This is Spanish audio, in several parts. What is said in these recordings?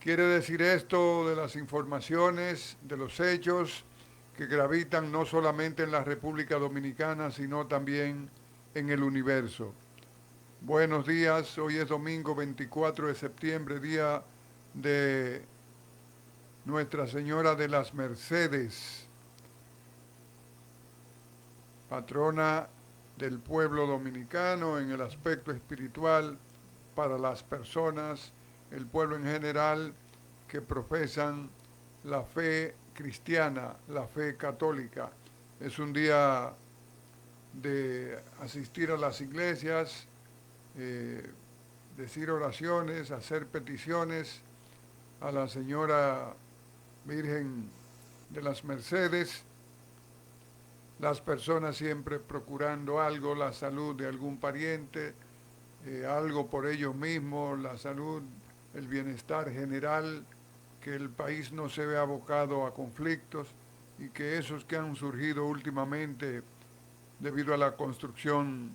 Quiere decir esto de las informaciones, de los hechos que gravitan no solamente en la República Dominicana, sino también en el universo. Buenos días, hoy es domingo 24 de septiembre, día de Nuestra Señora de las Mercedes, patrona del pueblo dominicano en el aspecto espiritual para las personas, el pueblo en general que profesan la fe cristiana, la fe católica. Es un día de asistir a las iglesias, eh, decir oraciones, hacer peticiones a la Señora Virgen de las Mercedes, las personas siempre procurando algo, la salud de algún pariente, algo por ellos mismos, la salud, el bienestar general, que el país no se vea abocado a conflictos y que esos que han surgido últimamente debido a la construcción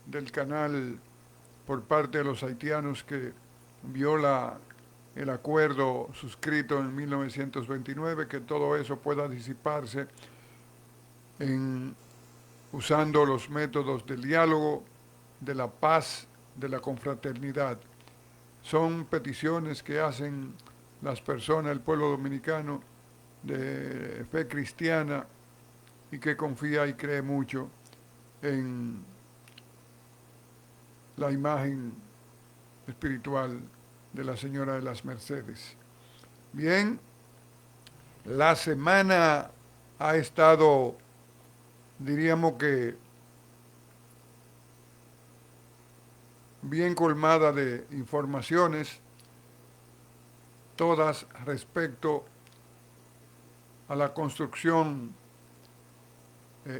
del canal por parte de los haitianos que viola el acuerdo suscrito en 1929, que todo eso pueda disiparse en, usando los métodos del diálogo, de la paz, de la confraternidad. Son peticiones que hacen las personas, el pueblo dominicano de fe cristiana y que confía y cree mucho en la imagen espiritual de la Señora de las Mercedes. Bien, la semana ha estado, diríamos que, bien colmada de informaciones, todas respecto a la construcción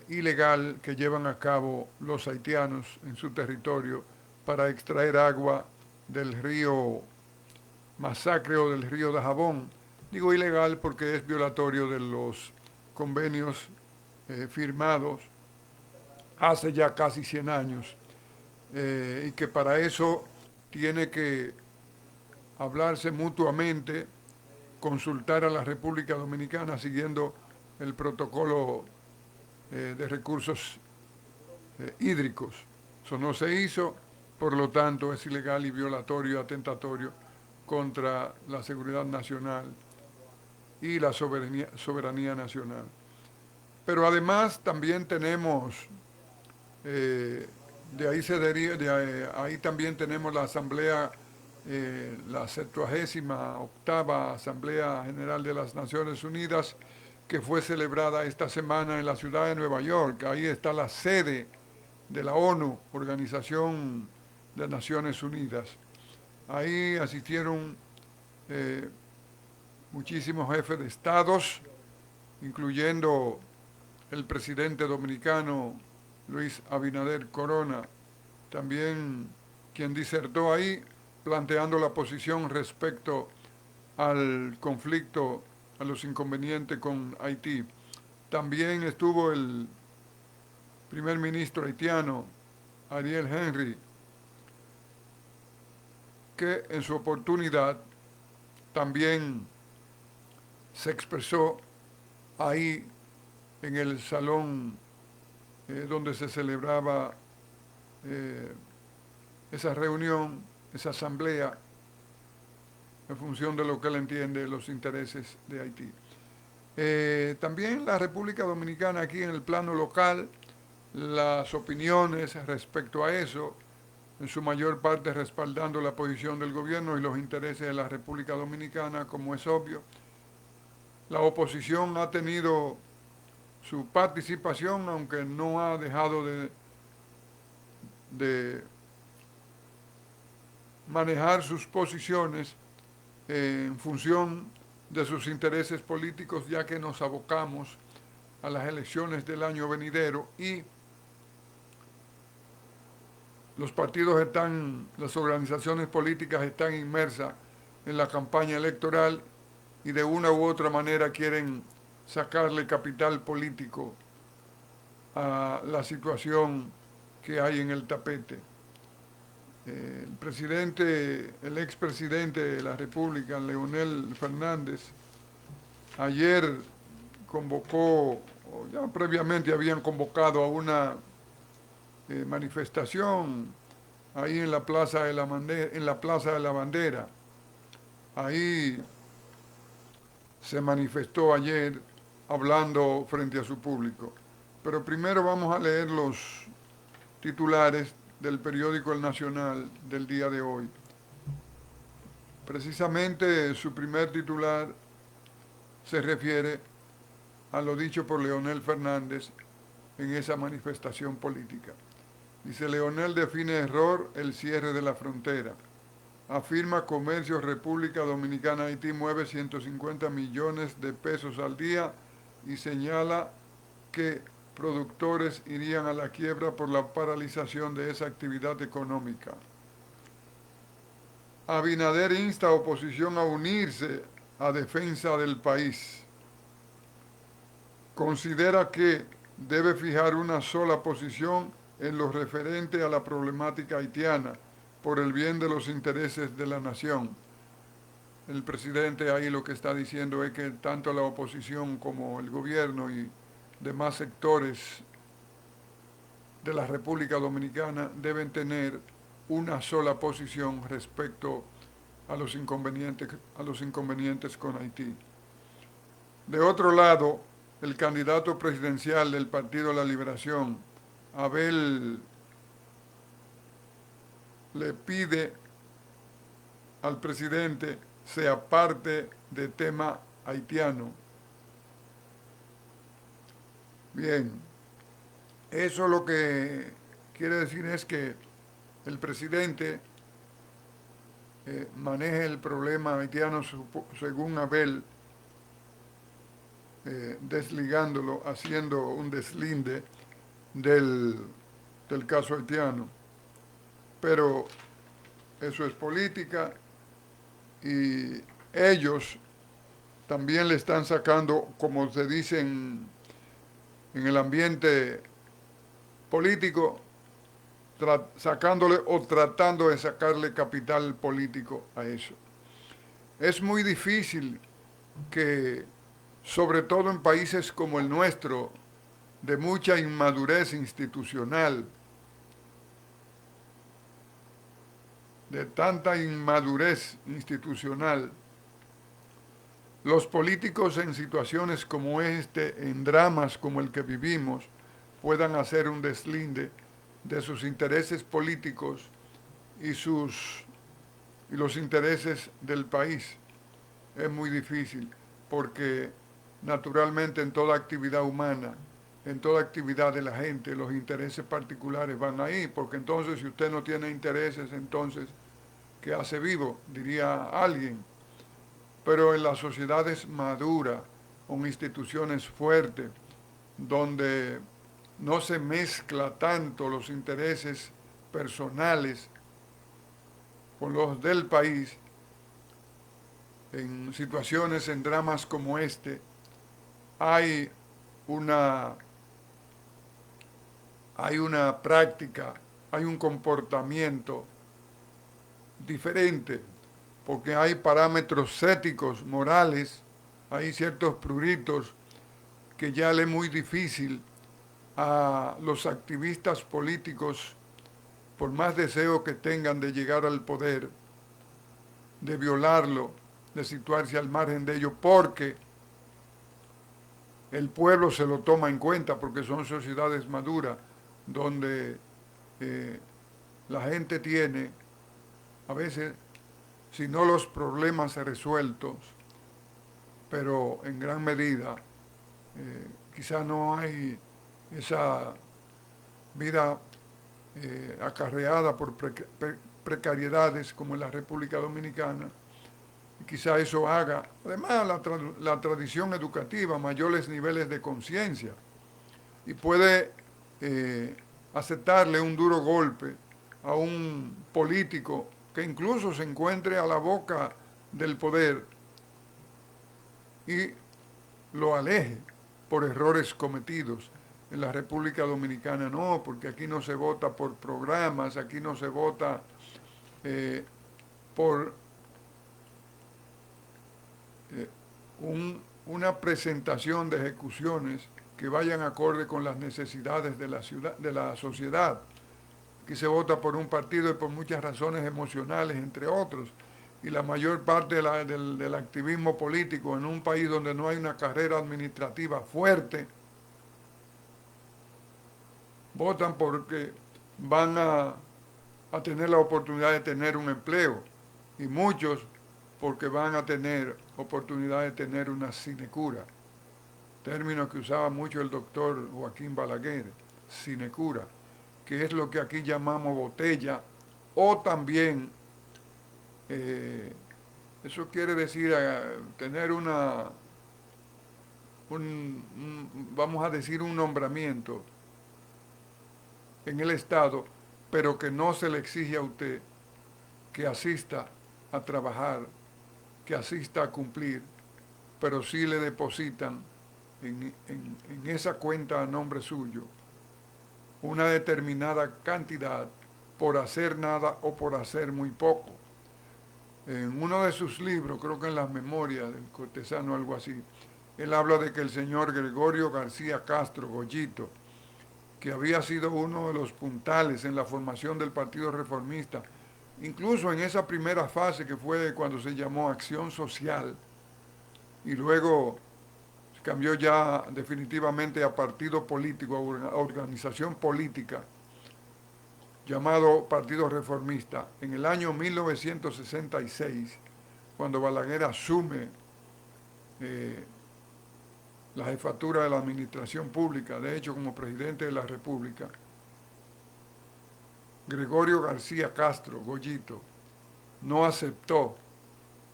ilegal que llevan a cabo los haitianos en su territorio para extraer agua del río Masacre o del río Dajabón. Digo ilegal porque es violatorio de los convenios firmados hace ya casi 100 años y que para eso tiene que hablarse mutuamente, consultar a la República Dominicana siguiendo el protocolo de recursos hídricos. Eso no se hizo, por lo tanto es ilegal y violatorio, atentatorio contra la seguridad nacional y la soberanía nacional. Pero además también tenemos, de ahí se deriva, ahí también tenemos la Asamblea, la 78ª Asamblea General de las Naciones Unidas, que fue celebrada esta semana en la ciudad de Nueva York. Ahí está la sede de la ONU, Organización de Naciones Unidas. Ahí asistieron eh, muchísimos jefes de estados, incluyendo el presidente dominicano Luis Abinader Corona, también quien disertó ahí planteando la posición respecto al conflicto, a los inconvenientes con Haití. También estuvo el primer ministro haitiano, Ariel Henry, que en su oportunidad también se expresó ahí en el salón donde se celebraba eh, esa reunión, esa asamblea, en función de lo que él entiende los intereses de Haití. También la República Dominicana aquí en el plano local, las opiniones respecto a eso, en su mayor parte respaldando la posición del gobierno y los intereses de la República Dominicana, como es obvio. La oposición ha tenido su participación, aunque no ha dejado de manejar sus posiciones en función de sus intereses políticos, ya que nos abocamos a las elecciones del año venidero y los partidos están, las organizaciones políticas están inmersas en la campaña electoral y de una u otra manera quieren sacarle capital político a la situación que hay en el tapete. el expresidente de la República, Leonel Fernández, ayer convocó, o ya previamente habían convocado a una manifestación ahí en la Plaza de la Bandera. Ahí se manifestó ayer hablando frente a su público. Pero primero vamos a leer los titulares del periódico El Nacional del día de hoy. Precisamente su primer titular se refiere a lo dicho por Leonel Fernández en esa manifestación política. Dice: Leonel define error el cierre de la frontera. Afirma comercio República Dominicana-Haití mueve 150 millones de pesos al día y señala que productores irían a la quiebra por la paralización de esa actividad económica. Abinader insta a oposición a unirse a defensa del país. Considera que debe fijar una sola posición en lo referente a la problemática haitiana por el bien de los intereses de la nación. El presidente ahí lo que está diciendo es que tanto la oposición como el gobierno y demás sectores de la República Dominicana deben tener una sola posición respecto a los inconvenientes con Haití. De otro lado, el candidato presidencial del Partido de la Liberación, Abel, le pide al presidente se aparte del tema haitiano. Bien, eso lo que quiere decir es que el presidente maneje el problema haitiano según Abel, desligándolo, haciendo un deslinde del caso haitiano. Pero eso es política y ellos también le están sacando, como se dice en el ambiente político, sacándole o tratando de sacarle capital político a eso. Es muy difícil que, sobre todo en países como el nuestro, de mucha inmadurez institucional, de tanta inmadurez institucional, los políticos en situaciones como en dramas como el que vivimos, puedan hacer un deslinde de sus intereses políticos y los intereses del país. Es muy difícil porque naturalmente en toda actividad humana, en toda actividad de la gente, los intereses particulares van ahí, porque entonces si usted no tiene intereses, entonces, ¿qué hace vivo? Diría alguien. Pero en las sociedades maduras, con instituciones fuertes, donde no se mezcla tanto los intereses personales con los del país, en situaciones, en dramas como este, hay una práctica, hay un comportamiento diferente, porque hay parámetros éticos, morales, hay ciertos pruritos que ya le es muy difícil a los activistas políticos, por más deseo que tengan de llegar al poder, de violarlo, de situarse al margen de ello, porque el pueblo se lo toma en cuenta, porque son sociedades maduras, donde la gente tiene, a veces, si no los problemas resueltos, pero en gran medida, quizá no hay esa vida acarreada por precariedades como en la República Dominicana, y quizá eso haga, además la tradición educativa, mayores niveles de conciencia, y puede aceptarle un duro golpe a un político que incluso se encuentre a la boca del poder y lo aleje por errores cometidos. En la República Dominicana no, porque aquí no se vota por programas, aquí no se vota eh, por eh, una presentación de ejecuciones que vayan acorde con las necesidades de la ciudad, de la sociedad. Aquí se vota por un partido y por muchas razones emocionales, entre otros. Y la mayor parte del activismo político en un país donde no hay una carrera administrativa fuerte, votan porque van a tener la oportunidad de tener un empleo. Y muchos porque van a tener oportunidad de tener una sinecura, término que usaba mucho el doctor Joaquín Balaguer, sinecura, que es lo que aquí llamamos botella, o también, eh, eso quiere decir tener vamos a decir, un nombramiento en el Estado, pero que no se le exige a usted que asista a trabajar, que asista a cumplir, pero sí le depositan en esa cuenta a nombre suyo una determinada cantidad por hacer nada o por hacer muy poco. En uno de sus libros, creo que en las memorias del cortesano, algo así, él habla de que el señor Gregorio García Castro, Goyito, que había sido uno de los puntales en la formación del Partido Reformista, incluso en esa primera fase que fue cuando se llamó Acción Social, y luego se cambió ya definitivamente a partido político, a organización política, llamado Partido Reformista. En el año 1966, cuando Balaguer asume eh, la jefatura de la administración pública, de hecho como presidente de la República, Gregorio García Castro, Goyito, no aceptó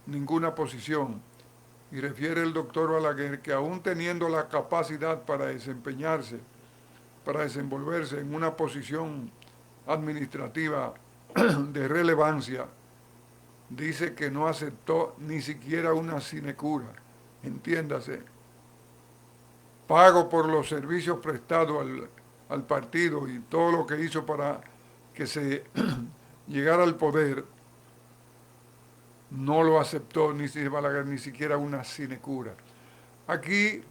ninguna posición y refiere el doctor Balaguer que aún teniendo la capacidad para desempeñarse, para desenvolverse en una posición administrativa de relevancia, dice que no aceptó ni siquiera una sinecura, entiéndase, pago por los servicios prestados al partido y todo lo que hizo para que se llegara al poder, no lo aceptó ni Balaguer, ni siquiera una sinecura. Aquí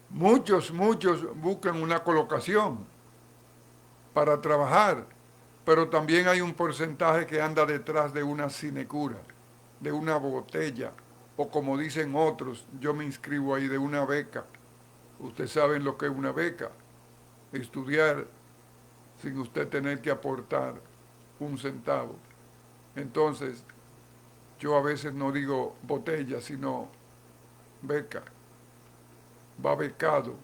muchos buscan una colocación para trabajar, pero también hay un porcentaje que anda detrás de una sinecura, de una botella, o como dicen otros, yo me inscribo ahí, de una beca. Ustedes saben lo que es una beca, estudiar sin usted tener que aportar un centavo. Entonces, yo a veces no digo botella, sino beca, va becado.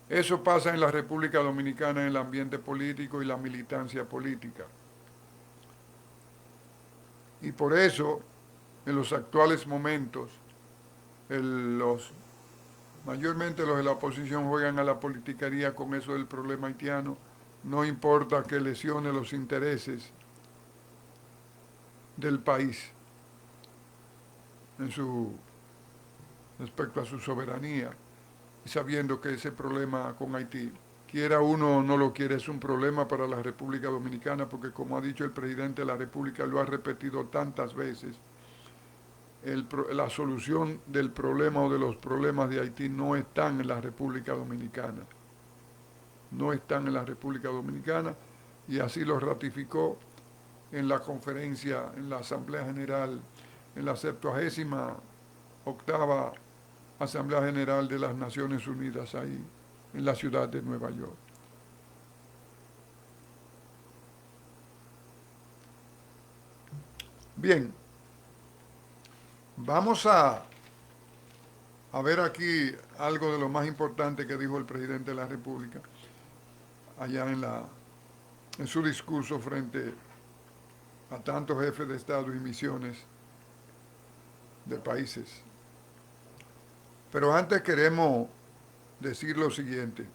Eso pasa en la República Dominicana en el ambiente político y la militancia política. Y por eso, en los actuales momentos, mayormente los de la oposición juegan a la politiquería con eso del problema haitiano, no importa que lesione los intereses del país respecto a su soberanía, y sabiendo que ese problema con Haití, quiera uno o no lo quiere, es un problema para la República Dominicana, porque como ha dicho el presidente de la República, lo ha repetido tantas veces, la solución del problema o de los problemas de Haití no están en la República Dominicana. No están en la República Dominicana, y así lo ratificó en la conferencia, en la Asamblea General, en la 78ª Asamblea General de las Naciones Unidas ahí, en la ciudad de Nueva York. Bien, vamos a ver aquí algo de lo más importante que dijo el presidente de la República allá en su discurso frente a tantos jefes de Estado y misiones de países. Pero antes queremos decir lo siguiente.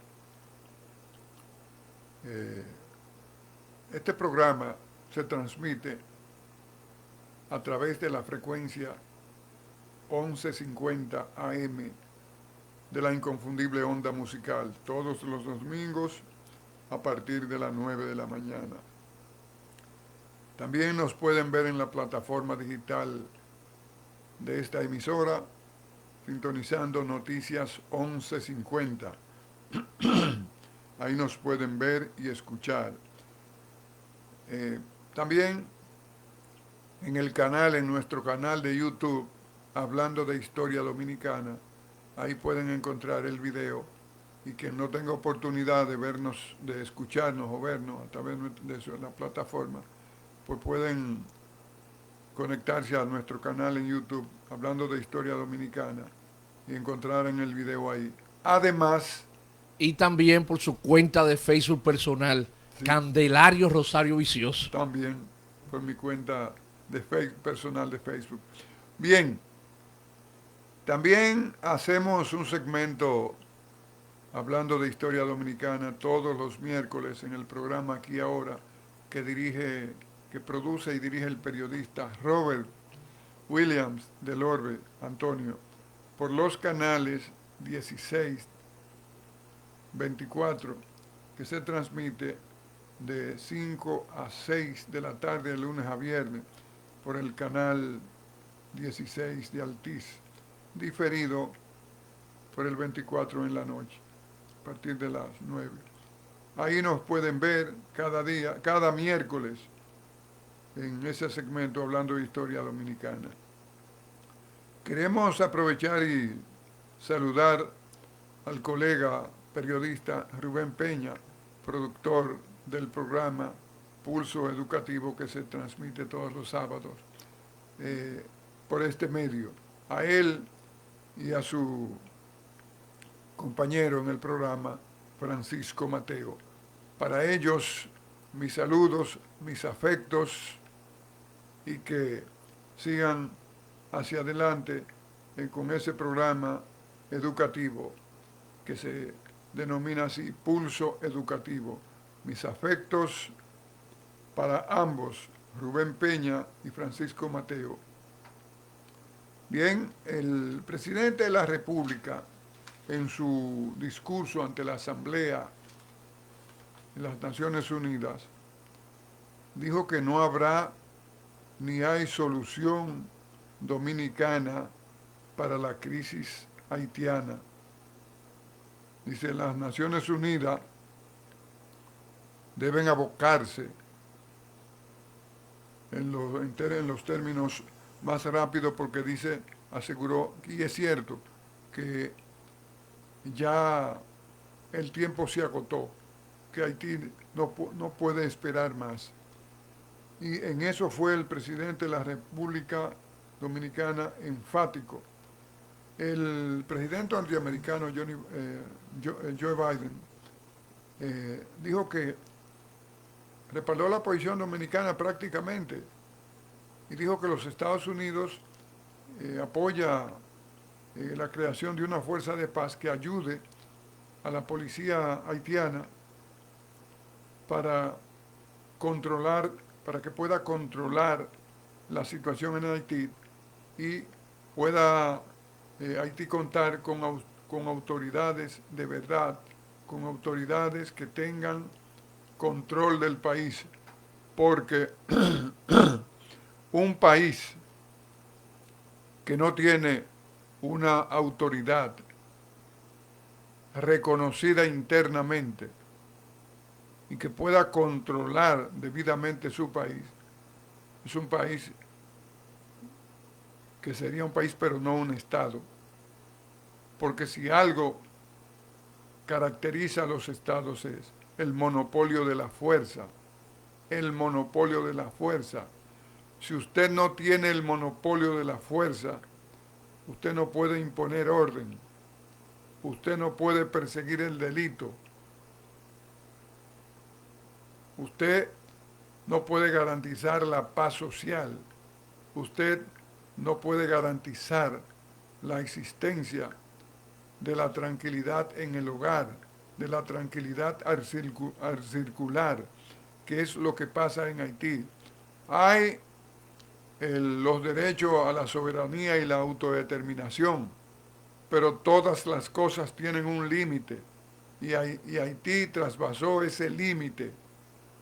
Este programa se transmite a través de la frecuencia 1150 AM de la inconfundible onda musical, todos los domingos a partir de las 9 de la mañana. También nos pueden ver en la plataforma digital de esta emisora, sintonizando Noticias 1150. Ahí nos pueden ver y escuchar. También en nuestro canal de YouTube, hablando de historia dominicana, ahí pueden encontrar el video, y quien no tenga oportunidad de vernos, de escucharnos o vernos a través de la plataforma, pues pueden conectarse a nuestro canal en YouTube, hablando de historia dominicana, y encontrar en el video ahí. Además, Y también por su cuenta de Facebook personal, sí, Candelario Rosario Vicioso. también por mi cuenta de personal de Facebook. Bien, también hacemos un segmento hablando de historia dominicana todos los miércoles en el programa Aquí Ahora, que produce y dirige el periodista Robert Williams del Orbe, Antonio, por los canales 16, 24, que se transmite de 5 a 6 de la tarde de lunes a viernes por el canal 16 de Altiz, diferido por el 24 en la noche, a partir de las 9. Ahí nos pueden ver cada día, cada miércoles, en ese segmento hablando de historia dominicana. Queremos aprovechar y saludar al colega periodista Rubén Peña, productor del programa Pulso Educativo, que se transmite todos los sábados por este medio. A él y a su compañero en el programa, Francisco Mateo. Para ellos, mis saludos, mis afectos, y que sigan hacia adelante con ese programa educativo que se denomina así, Pulso Educativo. Mis afectos para ambos, Rubén Peña y Francisco Mateo. Bien, el presidente de la República, en su discurso ante la Asamblea de las Naciones Unidas, dijo que no habrá ni hay solución dominicana para la crisis haitiana. Dice, las Naciones Unidas deben abocarse en los términos más rápidos, porque dice, aseguró, y es cierto, que ya el tiempo se agotó, que Haití no puede esperar más. Y en eso fue el presidente de la República Dominicana enfático. El presidente norteamericano Joe Biden dijo que respaldó la posición dominicana prácticamente, y dijo que los Estados Unidos apoya la creación de una fuerza de paz que ayude a la policía haitiana para controlar, para que pueda controlar la situación en Haití, y pueda Haití contar con autoridades de verdad, con autoridades que tengan control del país, porque un país que no tiene una autoridad reconocida internamente y que pueda controlar debidamente su país, es un país que sería un país pero no un Estado. Porque si algo caracteriza a los Estados es el monopolio de la fuerza, el monopolio de la fuerza. Si usted no tiene el monopolio de la fuerza, usted no puede imponer orden, usted no puede perseguir el delito, usted no puede garantizar la paz social, usted no puede garantizar la existencia de la tranquilidad en el hogar, de la tranquilidad al circular, que es lo que pasa en Haití. Hay los derechos a la soberanía y la autodeterminación, pero todas las cosas tienen un límite, y Haití traspasó ese límite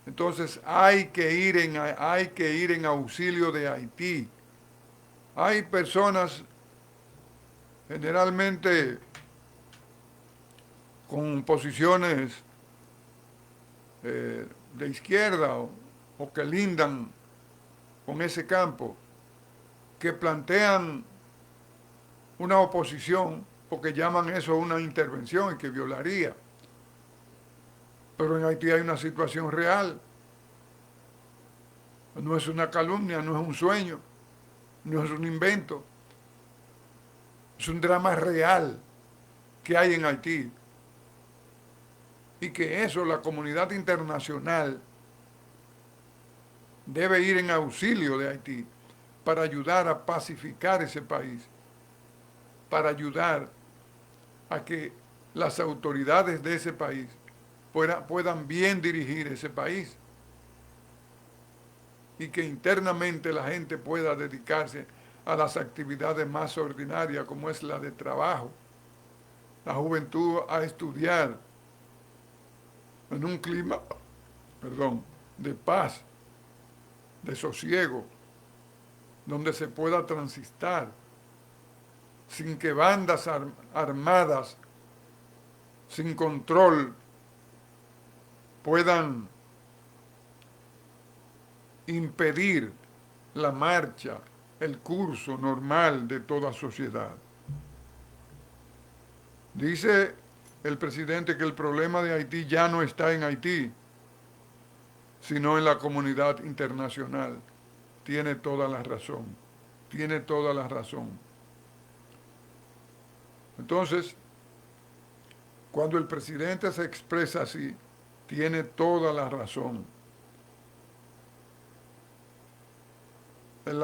Entonces hay que ir en auxilio de Haití. Hay personas generalmente con posiciones de izquierda o que lindan con ese campo, que plantean una oposición porque llaman eso una intervención y que violaría. Pero en Haití hay una situación real. No es una calumnia, no es un sueño, no es un invento. Es un drama real que hay en Haití. Y que eso la comunidad internacional debe ir en auxilio de Haití para ayudar a pacificar ese país, para ayudar a que las autoridades de ese país puedan bien dirigir ese país y que internamente la gente pueda dedicarse a las actividades más ordinarias como es la de trabajo, la juventud a estudiar en un clima, de paz, de sosiego, donde se pueda transitar sin que bandas armadas sin control puedan impedir la marcha, el curso normal de toda sociedad. Dice el presidente que el problema de Haití ya no está en Haití, sino en la comunidad internacional. Tiene toda la razón, tiene toda la razón. Entonces, cuando el presidente se expresa así, tiene toda la razón. El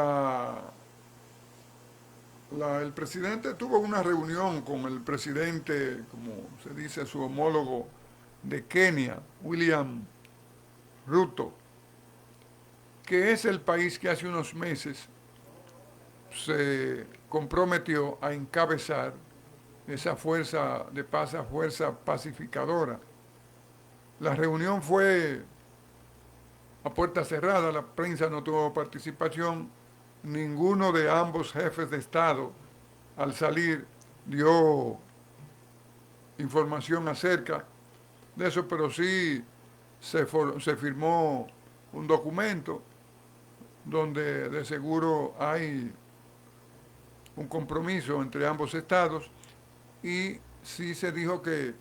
presidente tuvo una reunión con el presidente, como se dice, su homólogo de Kenia, William Ruto, que es el país que hace unos meses se comprometió a encabezar esa fuerza de paz, esa fuerza pacificadora. La reunión fue a puerta cerrada, la prensa no tuvo participación, ninguno de ambos jefes de Estado al salir dio información acerca de eso, pero sí se firmó un documento donde de seguro hay un compromiso entre ambos estados y sí se dijo que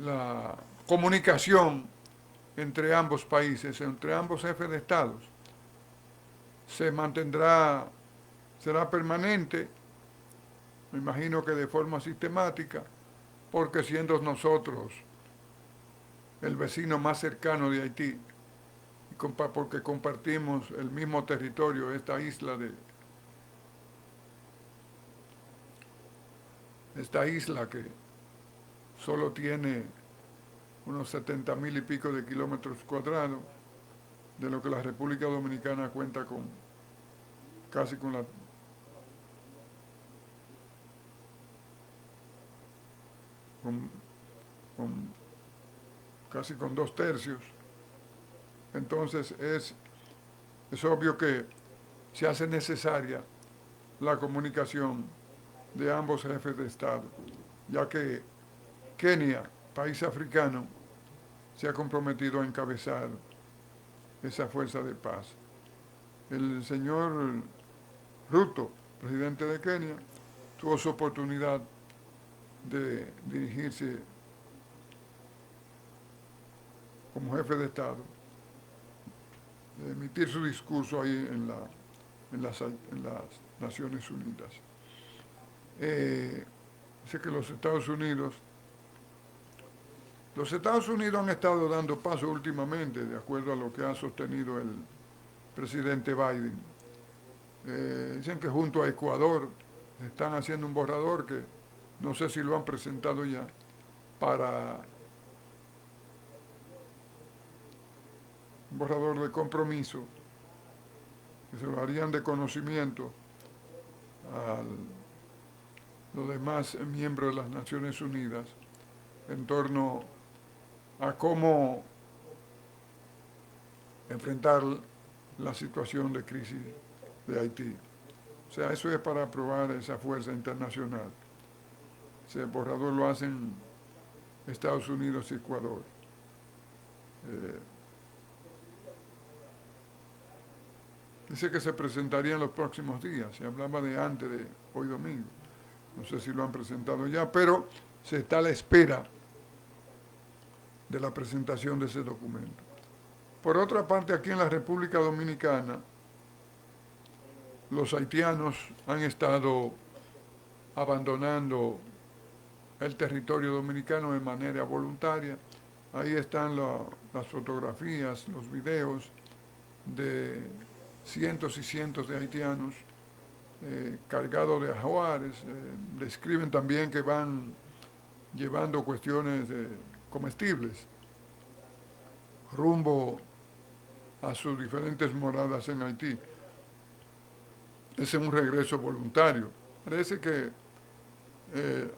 la comunicación entre ambos países, entre ambos jefes de estados, se mantendrá, será permanente, me imagino que de forma sistemática, porque siendo nosotros el vecino más cercano de Haití, porque compartimos el mismo territorio, esta isla que solo tiene unos 70,000 y pico de kilómetros cuadrados, de lo que la República Dominicana cuenta con casi con, con casi con 2/3. Entonces es obvio que se hace necesaria la comunicación de ambos jefes de Estado, ya que Kenia, país africano, se ha comprometido a encabezar esa fuerza de paz. El señor Ruto, presidente de Kenia, tuvo su oportunidad de dirigirse como jefe de Estado, de emitir su discurso ahí en las Naciones Unidas. Sé que los Estados Unidos han estado dando paso últimamente, de acuerdo a lo que ha sostenido el presidente Biden. Dicen que junto a Ecuador están haciendo un borrador que no sé si lo han presentado ya, para un borrador de compromiso, que se lo harían de conocimiento a los demás miembros de las Naciones Unidas en torno a cómo enfrentar la situación de crisis de Haití. O sea, eso es para aprobar esa fuerza internacional. Ese borrador lo hacen Estados Unidos y Ecuador. Dice que se presentaría en los próximos días. Se hablaba de antes de hoy domingo. No sé si lo han presentado ya, pero se está a la espera de la presentación de ese documento. Por otra parte, aquí en la República Dominicana, los haitianos han estado abandonando el territorio dominicano de manera voluntaria. Ahí están las fotografías, los videos de cientos y cientos de haitianos cargados de ajuares. Describen también que van llevando cuestiones comestibles rumbo a sus diferentes moradas en Haití. Ese es un regreso voluntario. Parece que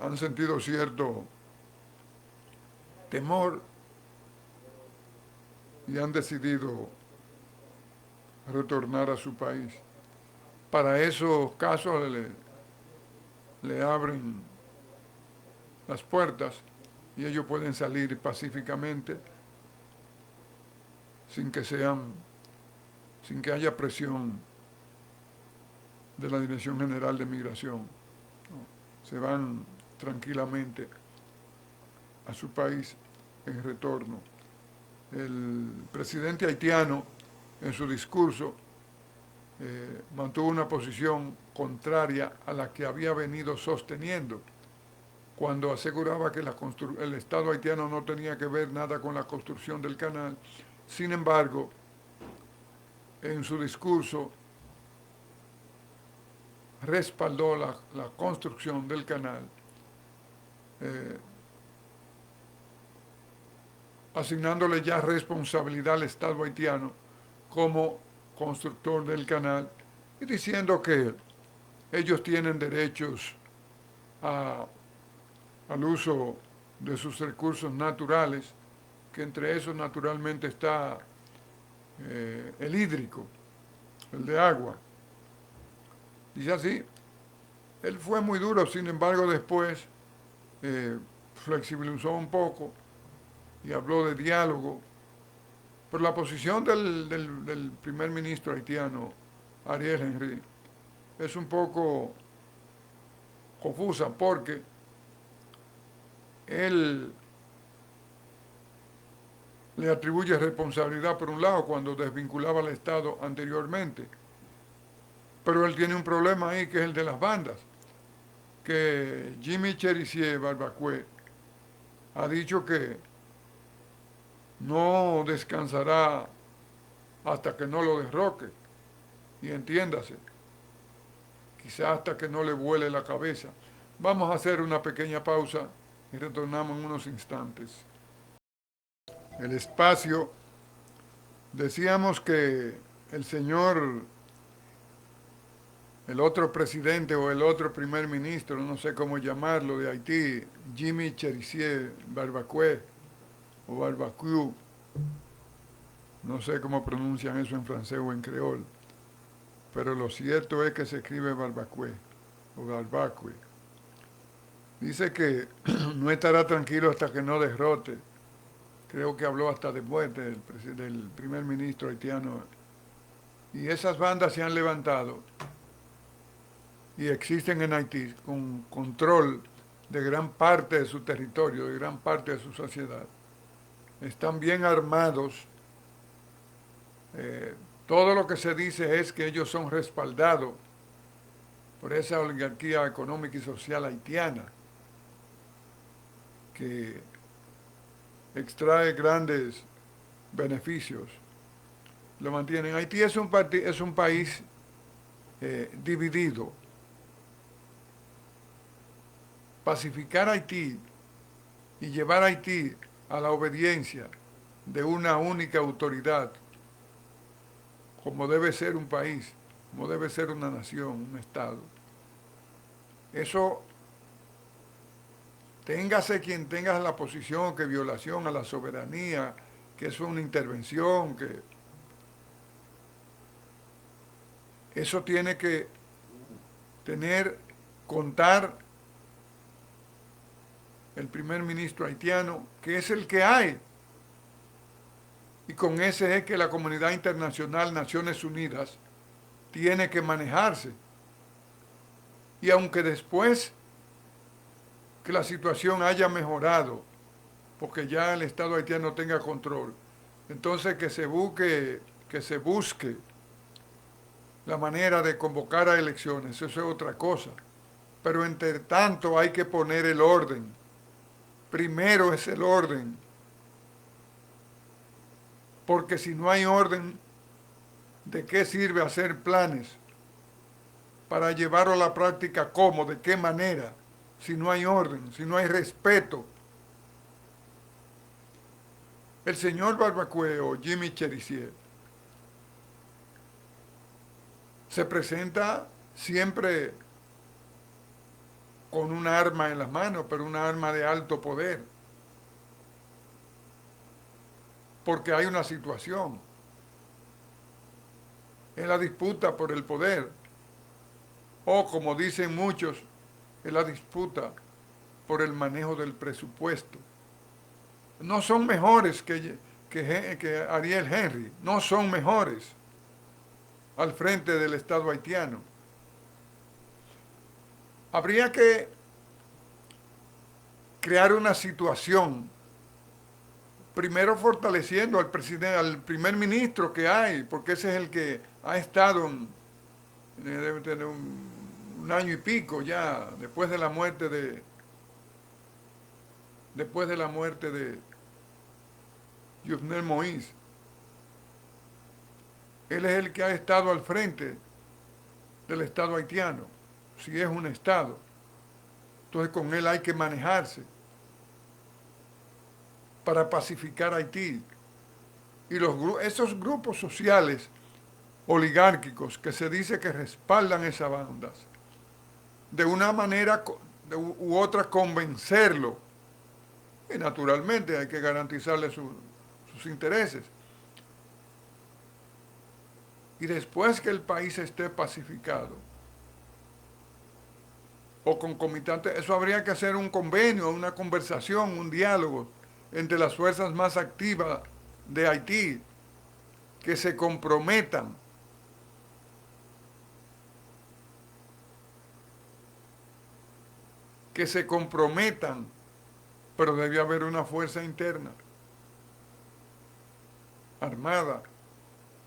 han sentido cierto temor y han decidido retornar a su país. Para esos casos le abren las puertas y ellos pueden salir pacíficamente sin que haya presión de la Dirección General de Migración. ¿No? Se van tranquilamente a su país en retorno. El presidente haitiano, en su discurso, mantuvo una posición contraria a la que había venido sosteniendo cuando aseguraba que el Estado haitiano no tenía que ver nada con la construcción del canal. Sin embargo, en su discurso respaldó la construcción del canal, asignándole ya responsabilidad al Estado haitiano como constructor del canal y diciendo que ellos tienen derechos al uso de sus recursos naturales, que entre esos naturalmente está el hídrico, el de agua. Dice así, él fue muy duro, sin embargo después flexibilizó un poco y habló de diálogo. Pero la posición del primer ministro haitiano, Ariel Henry, es un poco confusa porque él le atribuye responsabilidad por un lado cuando desvinculaba al Estado anteriormente, pero él tiene un problema ahí que es el de las bandas, que Jimmy Cherizier Barbacoa ha dicho que no descansará hasta que no lo derroque, y entiéndase, quizás hasta que no le vuele la cabeza. Vamos a hacer una pequeña pausa y retornamos en unos instantes. El espacio, decíamos que el otro presidente o el otro primer ministro, no sé cómo llamarlo, de Haití, Jimmy Cherizier Barbacoa o Barbacoa, no sé cómo pronuncian eso en francés o en creol, pero lo cierto es que se escribe Barbacoa o Barbacoa. Dice que no estará tranquilo hasta que no derrote. Creo que habló hasta de muerte del primer ministro haitiano. Y esas bandas se han levantado y existen en Haití con control de gran parte de su territorio, de gran parte de su sociedad. Están bien armados. Todo lo que se dice es que ellos son respaldados por esa oligarquía económica y social haitiana que extrae grandes beneficios. Lo mantienen. Haití es un país dividido. Pacificar Haití y llevar a Haití a la obediencia de una única autoridad, como debe ser un país, como debe ser una nación, un Estado. Eso, téngase quien tenga la posición que violación a la soberanía, que es una intervención, que Eso tiene que contar el primer ministro haitiano, que es el que hay. Y con ese es que la comunidad internacional, Naciones Unidas, tiene que manejarse. Y aunque después que la situación haya mejorado, porque ya el Estado haitiano tenga control, entonces que se busque la manera de convocar a elecciones, eso es otra cosa. Pero entre tanto hay que poner el orden. Primero es el orden. Porque si no hay orden, ¿de qué sirve hacer planes para llevarlo a la práctica? ¿Cómo? ¿De qué manera? Si no hay orden, si no hay respeto. El señor Barbacue o Jimmy Cherisier se presenta siempre con un arma en las manos, pero una arma de alto poder. Porque hay una situación. Es la disputa por el poder. O, como dicen muchos, es la disputa por el manejo del presupuesto. No son mejores que Ariel Henry, no son mejores al frente del Estado haitiano. Habría que crear una situación, primero fortaleciendo al presidente, al primer ministro que hay, porque ese es el que ha estado, debe tener un año y pico ya, después de la muerte de Jovenel Moïse. Él es el que ha estado al frente del Estado haitiano, si es un Estado. Entonces con él hay que manejarse para pacificar Haití. Y esos grupos sociales oligárquicos que se dice que respaldan esas bandas, de una manera u otra convencerlo. Y naturalmente hay que garantizarle sus intereses. Y después que el país esté pacificado, o concomitante, eso habría que hacer un convenio, una conversación, un diálogo entre las fuerzas más activas de Haití, que se comprometan pero debe haber una fuerza interna, armada,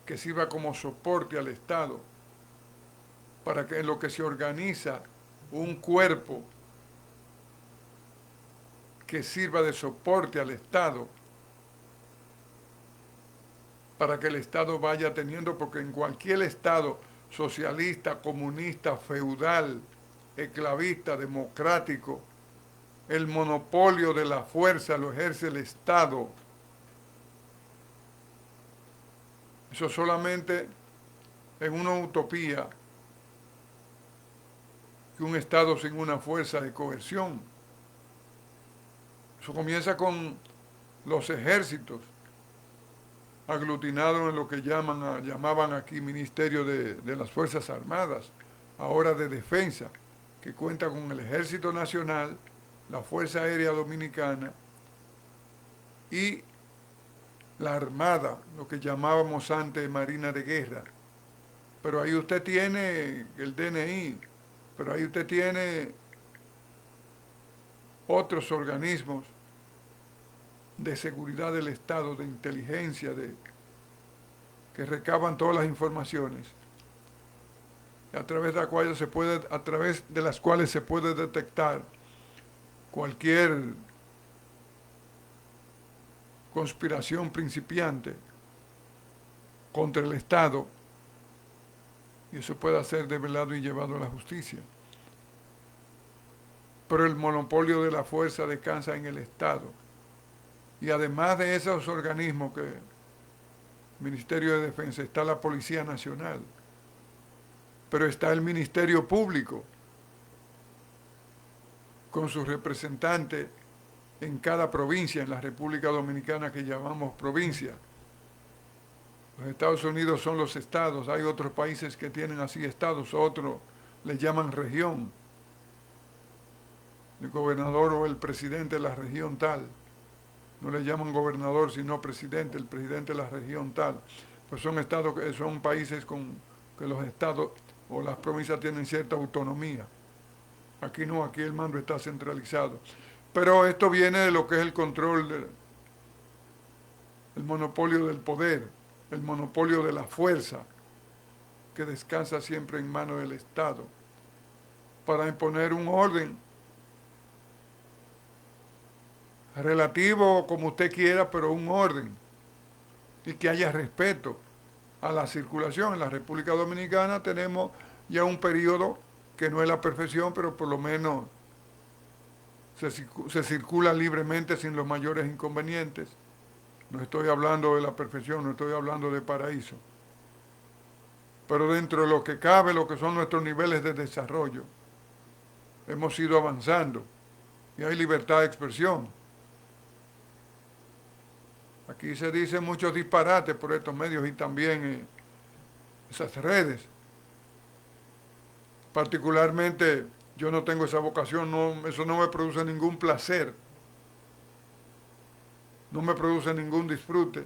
que sirva como soporte al Estado, para que en lo que se organiza un cuerpo que sirva de soporte al Estado, para que el Estado vaya teniendo, porque en cualquier Estado socialista, comunista, feudal, esclavista, democrático, el monopolio de la fuerza lo ejerce el Estado. Eso solamente en una utopía, que un Estado sin una fuerza de coerción. Eso comienza con los ejércitos, aglutinados en lo que llamaban aquí Ministerio de las Fuerzas Armadas, ahora de Defensa, que cuenta con el Ejército Nacional, la Fuerza Aérea Dominicana y la Armada, lo que llamábamos antes Marina de Guerra. Pero ahí usted tiene el DNI, pero ahí usted tiene otros organismos de seguridad del Estado, de inteligencia, que recaban todas las informaciones, a través de las cuales se puede detectar cualquier conspiración principiante contra el Estado, y eso puede ser develado y llevado a la justicia. Pero el monopolio de la fuerza descansa en el Estado. Y además de esos organismos que Ministerio de Defensa, está la Policía Nacional, pero está el Ministerio Público, con sus representantes en cada provincia, en la República Dominicana que llamamos provincia. Los Estados Unidos son los estados, hay otros países que tienen así estados, otros le llaman región, el gobernador o el presidente de la región tal, no le llaman gobernador sino presidente, el presidente de la región tal, pues son estados, son países con que los estados o las provincias tienen cierta autonomía. Aquí no, aquí el mando está centralizado. Pero esto viene de lo que es el control, el monopolio del poder, el monopolio de la fuerza, que descansa siempre en manos del Estado, para imponer un orden relativo como usted quiera, pero un orden, y que haya respeto a la circulación. En la República Dominicana tenemos ya un periodo que no es la perfección, pero por lo menos se circula libremente sin los mayores inconvenientes. No estoy hablando de la perfección, no estoy hablando de paraíso. Pero dentro de lo que cabe, lo que son nuestros niveles de desarrollo, hemos ido avanzando y hay libertad de expresión. Aquí se dicen muchos disparates por estos medios y también esas redes. Particularmente yo no tengo esa vocación, no, eso no me produce ningún placer, no me produce ningún disfrute.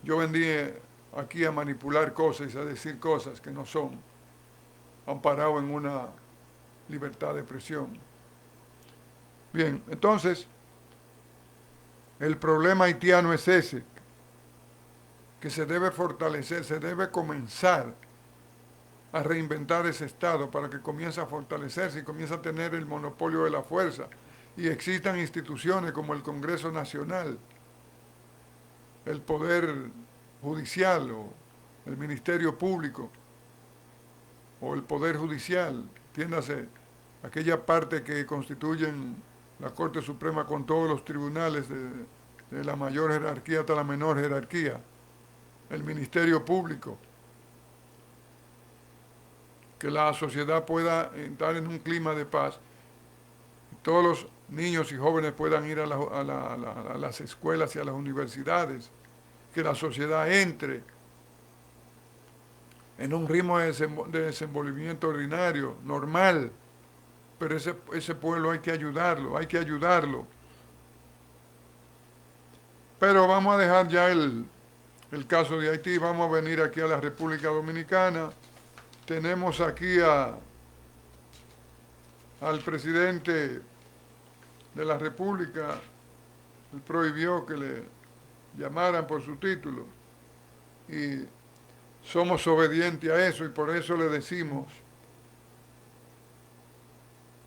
Yo vendí aquí a manipular cosas y a decir cosas que no son, amparado en una libertad de expresión. Bien, entonces, el problema haitiano es ese, que se debe fortalecer, se debe comenzar a reinventar ese Estado para que comience a fortalecerse y comience a tener el monopolio de la fuerza y existan instituciones como el Congreso Nacional, el Poder Judicial o el Ministerio Público o el Poder Judicial, entiéndase, aquella parte que constituyen la Corte Suprema con todos los tribunales de la mayor jerarquía hasta la menor jerarquía, el Ministerio Público, que la sociedad pueda entrar en un clima de paz, y todos los niños y jóvenes puedan ir a las escuelas y a las universidades, que la sociedad entre en un ritmo de desenvolvimiento ordinario, normal, pero ese pueblo hay que ayudarlo, hay que ayudarlo. Pero vamos a dejar ya el caso de Haití, vamos a venir aquí a la República Dominicana. Tenemos aquí al presidente de la República, él prohibió que le llamaran por su título y somos obedientes a eso y por eso le decimos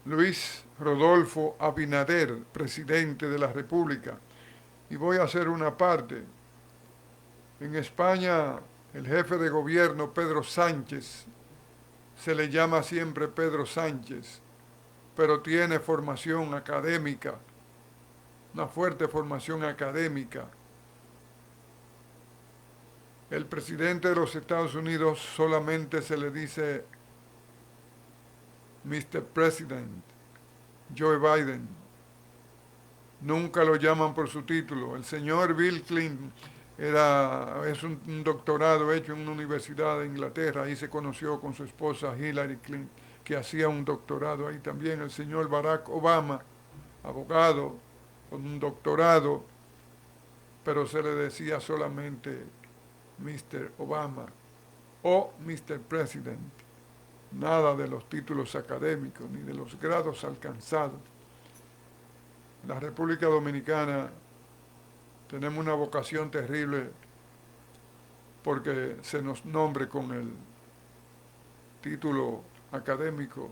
Luis Rodolfo Abinader, presidente de la República. Y voy a hacer una parte. En España, el jefe de gobierno, Pedro Sánchez, se le llama siempre Pedro Sánchez, pero tiene formación académica, una fuerte formación académica. El presidente de los Estados Unidos solamente se le dice Mr. President, Joe Biden. Nunca lo llaman por su título. El señor Bill Clinton es un doctorado hecho en una universidad de Inglaterra. Ahí se conoció con su esposa Hillary Clinton, que hacía un doctorado ahí también. El señor Barack Obama, abogado, con un doctorado, pero se le decía solamente Mr. Obama o Mr. President. Nada de los títulos académicos ni de los grados alcanzados. En la República Dominicana tenemos una vocación terrible porque se nos nombre con el título académico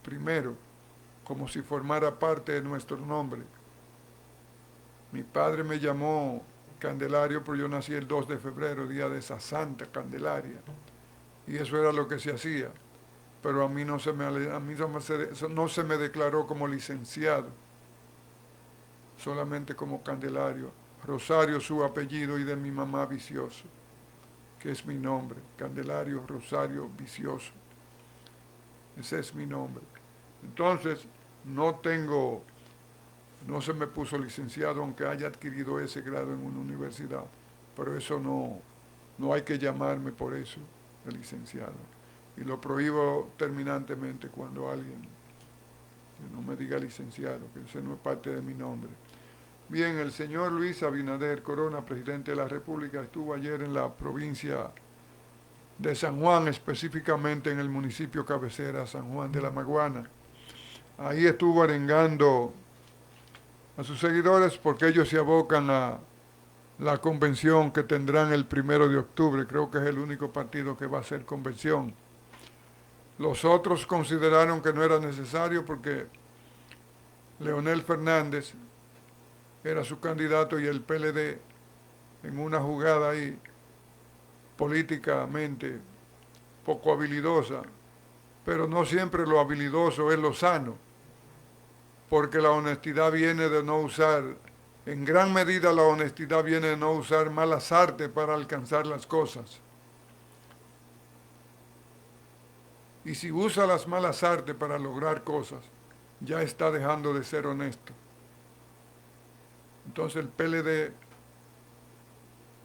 primero, como si formara parte de nuestro nombre. Mi padre me llamó Candelario, pero yo nací el 2 de febrero, día de esa Santa Candelaria, y eso era lo que se hacía. Pero a mí no se me declaró como licenciado, solamente como Candelario. Rosario su apellido y de mi mamá Vicioso, que es mi nombre, Candelario Rosario Vicioso. Ese es mi nombre. Entonces, no se me puso licenciado, aunque haya adquirido ese grado en una universidad, pero eso no No hay que llamarme por eso el licenciado. Y lo prohíbo terminantemente cuando alguien que no me diga licenciado, que ese no es parte de mi nombre. Bien, el señor Luis Abinader Corona, presidente de la República, estuvo ayer en la provincia de San Juan, específicamente en el municipio cabecera, San Juan de la Maguana. Ahí estuvo arengando a sus seguidores porque ellos se abocan a la convención que tendrán el 1 de octubre. Creo que es el único partido que va a hacer convención. Los otros consideraron que no era necesario porque Leonel Fernández era su candidato y el PLD, en una jugada ahí políticamente poco habilidosa, pero no siempre lo habilidoso es lo sano, porque la honestidad viene de no usar, en gran medida la honestidad viene de no usar malas artes para alcanzar las cosas. Y si usa las malas artes para lograr cosas, ya está dejando de ser honesto. Entonces el PLD,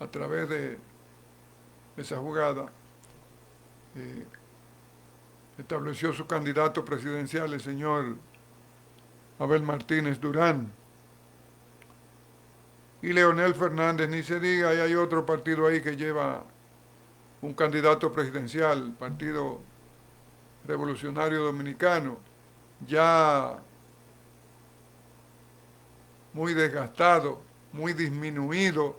a través de esa jugada, estableció su candidato presidencial, el señor Abel Martínez Durán. Y Leonel Fernández, ni se diga, y hay otro partido ahí que lleva un candidato presidencial, Partido Revolucionario Dominicano, ya muy desgastado, muy disminuido,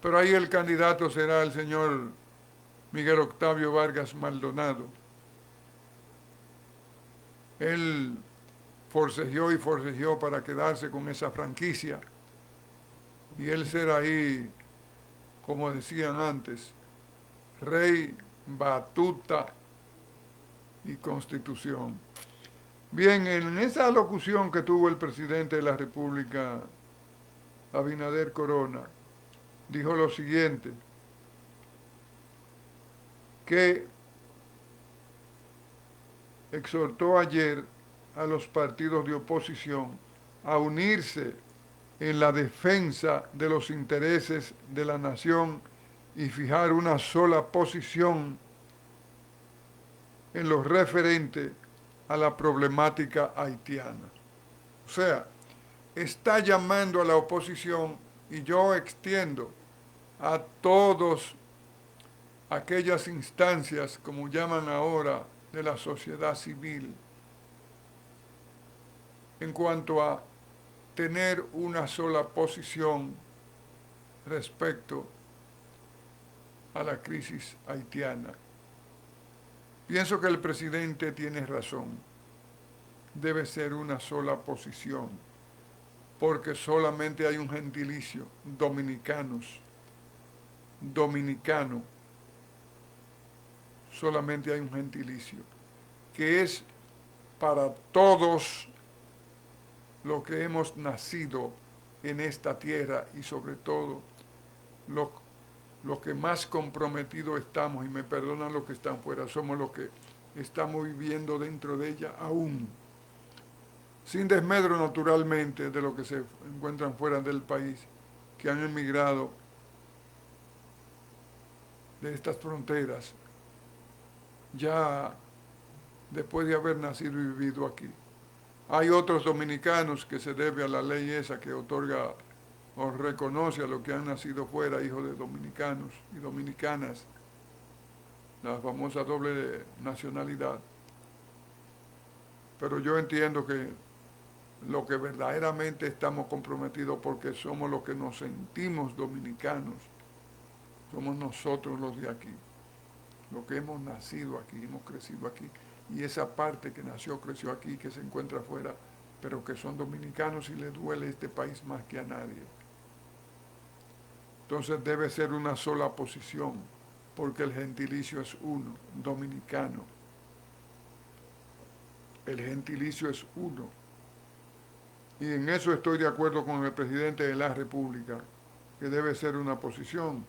pero ahí el candidato será el señor Miguel Octavio Vargas Maldonado. Él forcejeó y forcejeó para quedarse con esa franquicia y él será ahí, como decían antes, rey, batuta y constitución. Bien, en esa locución que tuvo el presidente de la República, Abinader Corona, dijo lo siguiente, que exhortó ayer a los partidos de oposición a unirse en la defensa de los intereses de la nación y fijar una sola posición en lo referente a la problemática haitiana. O sea, está llamando a la oposición y yo extiendo a todas aquellas instancias, como llaman ahora, de la sociedad civil, en cuanto a tener una sola posición respecto a la crisis haitiana. Pienso que el presidente tiene razón. Debe ser una sola posición, porque solamente hay un gentilicio, dominicanos, dominicano, solamente hay un gentilicio, que es para todos los que hemos nacido en esta tierra y sobre todo los que más comprometidos estamos, y me perdonan los que están fuera, somos los que estamos viviendo dentro de ella aún, sin desmedro naturalmente de los que se encuentran fuera del país, que han emigrado de estas fronteras, ya después de haber nacido y vivido aquí. Hay otros dominicanos que se debe a la ley esa que otorga o reconoce a los que han nacido fuera, hijos de dominicanos y dominicanas, la famosa doble nacionalidad. Pero yo entiendo que lo que verdaderamente estamos comprometidos porque somos los que nos sentimos dominicanos, somos nosotros los de aquí, los que hemos nacido aquí, hemos crecido aquí, y esa parte que nació, creció aquí, que se encuentra afuera, pero que son dominicanos y les duele este país más que a nadie. Entonces debe ser una sola posición, porque el gentilicio es uno, dominicano. El gentilicio es uno. Y en eso estoy de acuerdo con el presidente de la República, que debe ser una posición.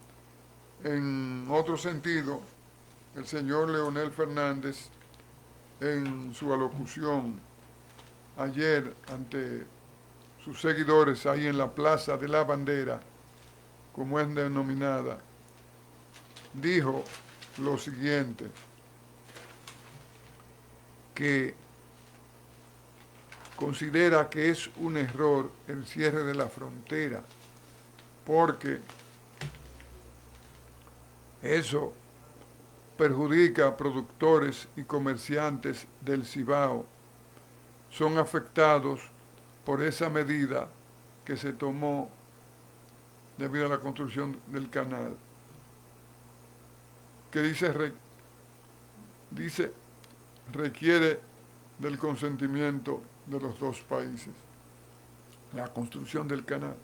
En otro sentido, el señor Leonel Fernández, en su alocución ayer ante sus seguidores ahí en la Plaza de la Bandera, como es denominada, dijo lo siguiente, que considera que es un error el cierre de la frontera, porque eso perjudica a productores y comerciantes del Cibao. Son afectados por esa medida que se tomó debido a la construcción del canal, que dice requiere del consentimiento de los dos países, la construcción del canal.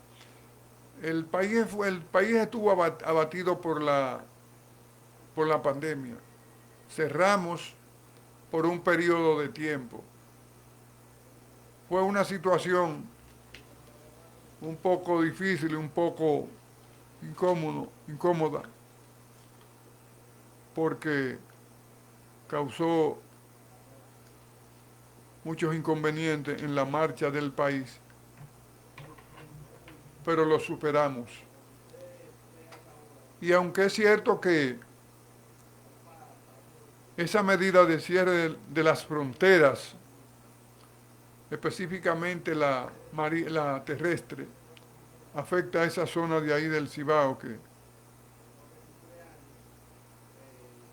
El país estuvo abatido por la pandemia. Cerramos por un periodo de tiempo. Fue una situación un poco difícil y un poco incómoda, porque causó muchos inconvenientes en la marcha del país, pero lo superamos. Y aunque es cierto que esa medida de cierre de las fronteras, específicamente la terrestre, afecta a esa zona de ahí del Cibao que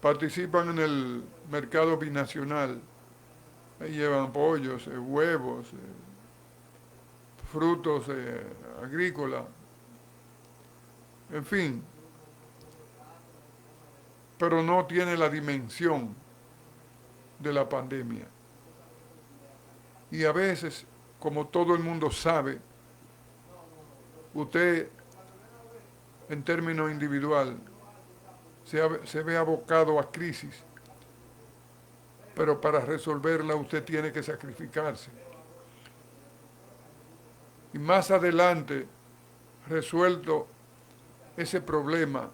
participan en el mercado binacional. Ahí llevan pollos, huevos, frutos agrícolas, en fin, pero no tiene la dimensión de la pandemia. Y a veces, como todo el mundo sabe, usted en términos individual se ve abocado a crisis, pero para resolverla usted tiene que sacrificarse. Y más adelante, resuelto ese problema,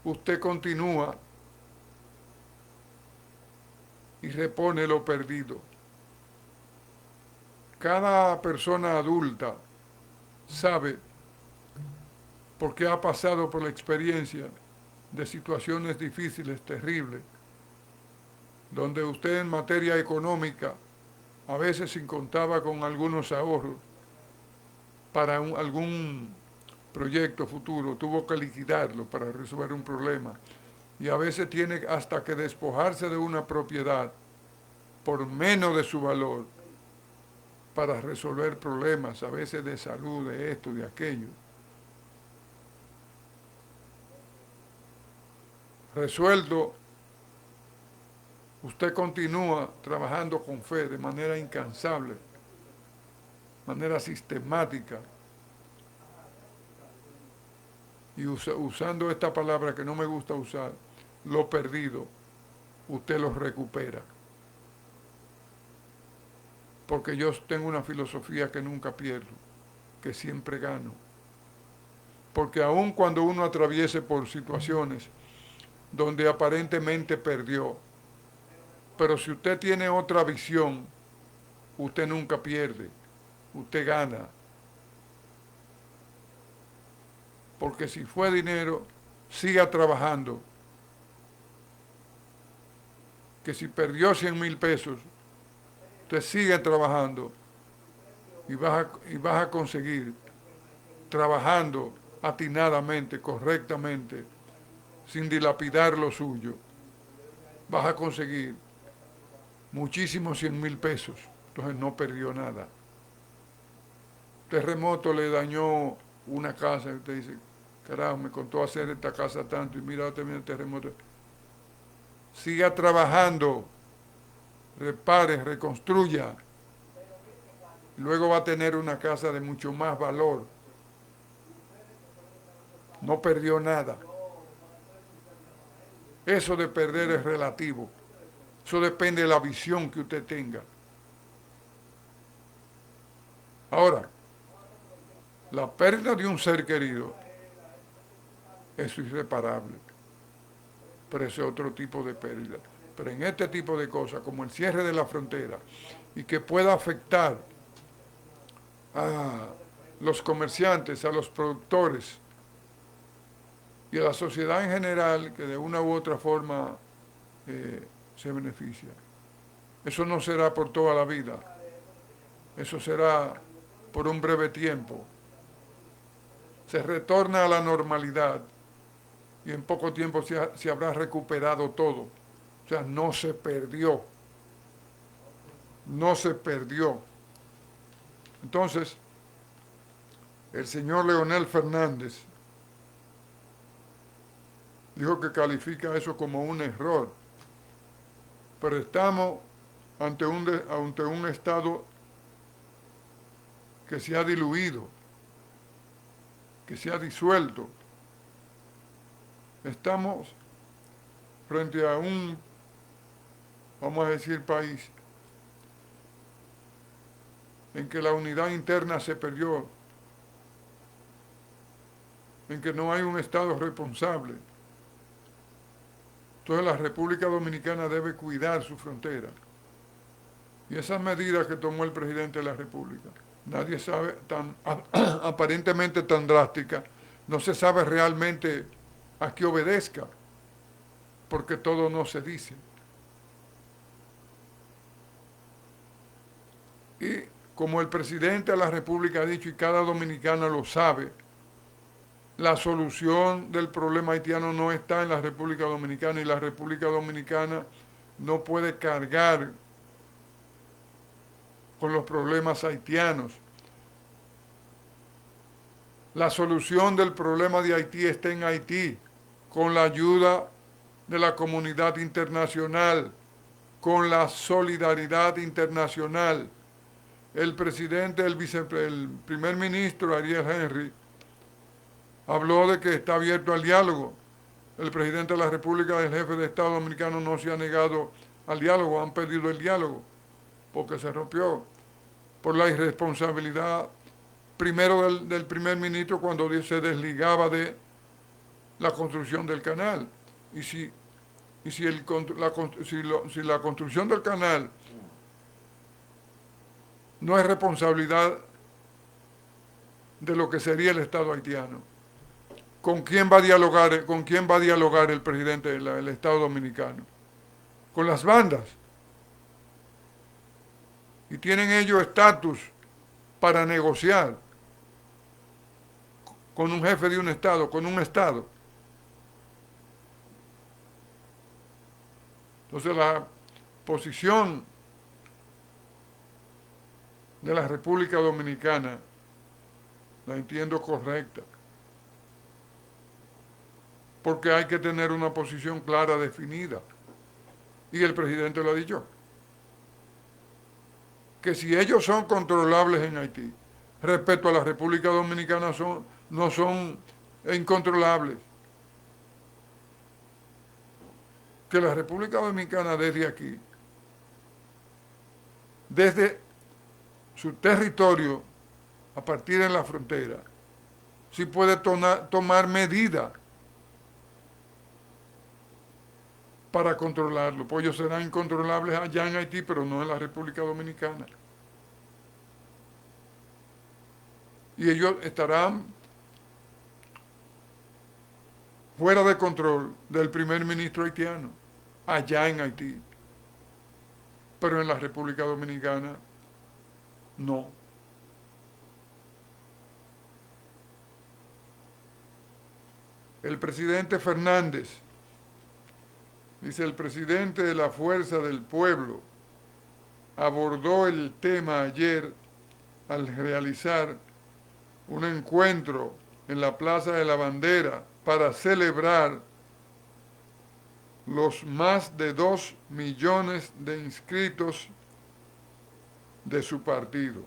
usted continúa y repone lo perdido. Cada persona adulta sabe, porque ha pasado por la experiencia de situaciones difíciles, terribles, donde usted en materia económica a veces contaba con algunos ahorros para algún proyecto futuro, tuvo que liquidarlo para resolver un problema. Y a veces tiene hasta que despojarse de una propiedad por menos de su valor para resolver problemas, a veces de salud, de esto, de aquello. Resuelto, usted continúa trabajando con fe de manera incansable, de manera sistemática, y usando esta palabra que no me gusta usar, lo perdido, usted lo recupera. Porque yo tengo una filosofía que nunca pierdo, que siempre gano. Porque aun cuando uno atraviese por situaciones donde aparentemente perdió, pero si usted tiene otra visión, usted nunca pierde, usted gana. Porque si fue dinero, siga trabajando. Que si perdió 100,000 pesos, usted sigue trabajando y vas a conseguir, trabajando atinadamente, correctamente, sin dilapidar lo suyo, vas a conseguir muchísimos 100,000 pesos. Entonces no perdió nada. Terremoto le dañó una casa y usted dice, carajo, me contó hacer esta casa tanto y mira, también el terremoto. Siga trabajando, repare, reconstruya. Luego va a tener una casa de mucho más valor. No perdió nada. Eso de perder es relativo. Eso depende de la visión que usted tenga. Ahora, la pérdida de un ser querido, eso es irreparable. Pero ese es otro tipo de pérdida. Pero en este tipo de cosas, como el cierre de la frontera, y que pueda afectar a los comerciantes, a los productores y a la sociedad en general que de una u otra forma se beneficia. Eso no será por toda la vida, eso será por un breve tiempo. Se retorna a la normalidad y en poco tiempo se habrá recuperado todo. O sea, no se perdió. No se perdió. Entonces, el señor Leonel Fernández dijo que califica eso como un error. Pero estamos ante un Estado que se ha diluido, que se ha disuelto. Estamos frente a un, vamos a decir, país en que la unidad interna se perdió, en que no hay un Estado responsable. Entonces la República Dominicana debe cuidar su frontera. Y esas medidas que tomó el presidente de la República, nadie sabe, aparentemente tan drásticas, no se sabe realmente a qué obedezca, porque todo no se dice. Y como el presidente de la República ha dicho, y cada dominicano lo sabe, la solución del problema haitiano no está en la República Dominicana, y la República Dominicana no puede cargar con los problemas haitianos. La solución del problema de Haití está en Haití, con la ayuda de la comunidad internacional, con la solidaridad internacional. El presidente, el primer ministro Ariel Henry habló de que está abierto al diálogo. El presidente de la República, el jefe de Estado dominicano, no se ha negado al diálogo, han pedido el diálogo, porque se rompió por la irresponsabilidad primero del primer ministro cuando se desligaba de la construcción del canal. Y si la construcción del canal no es responsabilidad de lo que sería el Estado haitiano, ¿con quién va a dialogar el presidente del Estado dominicano? Con las bandas. Y tienen ellos estatus para negociar con un jefe de un Estado, con un Estado. Entonces la posición de la República Dominicana la entiendo correcta, porque hay que tener una posición clara, definida, y el presidente lo ha dicho, que si ellos son controlables en Haití, respecto a la República Dominicana no son incontrolables. Que la República Dominicana desde aquí, desde su territorio, a partir de la frontera, sí puede tomar medidas para controlarlo, pues ellos serán incontrolables allá en Haití, pero no en la República Dominicana. Y ellos estarán fuera de control del primer ministro haitiano, allá en Haití. Pero en la República Dominicana, no. El presidente Fernández, dice, el presidente de la Fuerza del Pueblo abordó el tema ayer al realizar un encuentro en la Plaza de la Bandera para celebrar los más de 2 millones de inscritos de su partido.